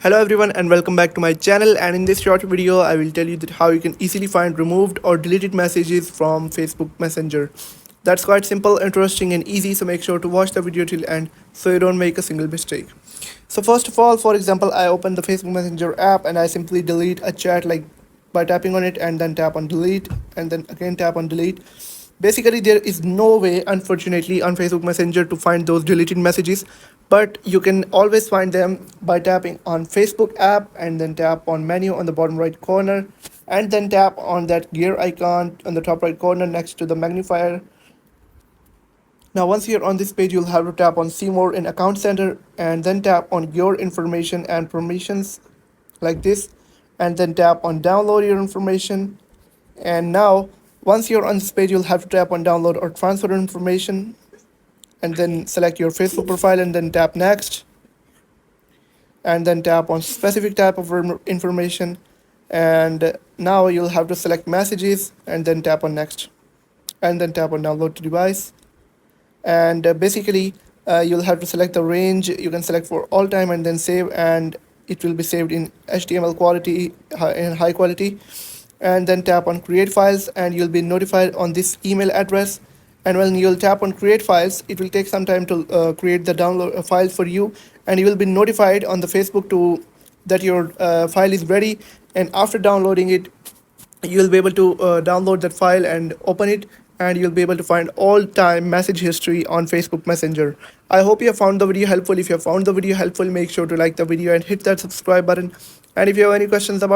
Hello everyone and welcome back to my channel, and in this short video I will tell you that how you can easily find removed or deleted messages from Facebook Messenger. That's quite simple, interesting and easy, so make sure to watch the video till end so you don't make a single mistake. So first of all, for example, I open the Facebook Messenger app and I simply delete a chat like by tapping on it and then tap on delete and then again tap on delete. Basically, there is no way, unfortunately, on Facebook Messenger to find those deleted messages, but you can always find them by tapping on Facebook app and then tap on menu on the bottom right corner and then tap on that gear icon on the top right corner next to the magnifier. Now, once you're on this page, you'll have to tap on see more in account center and then tap on your information and permissions like this, and then tap on download your information. And now, once you're on this page, you'll have to tap on download or transfer information and then select your Facebook profile and then tap next and then tap on specific type of information. And now you'll have to select messages and then tap on next and then tap on download to device. And basically, you'll have to select the range. You can select for all time and then save, and it will be saved in HTML quality, in high quality. And then tap on create files and you'll be notified on this email address. And when you'll tap on create files, it will take some time to create the download file for you, and you will be notified on the Facebook to that your file is ready. And after downloading it, you'll be able to download that file and open it, and you'll be able to find all time message history on Facebook Messenger. I hope you have found the video helpful. If you have found the video helpful, make sure to like the video and hit that subscribe button. And if you have any questions about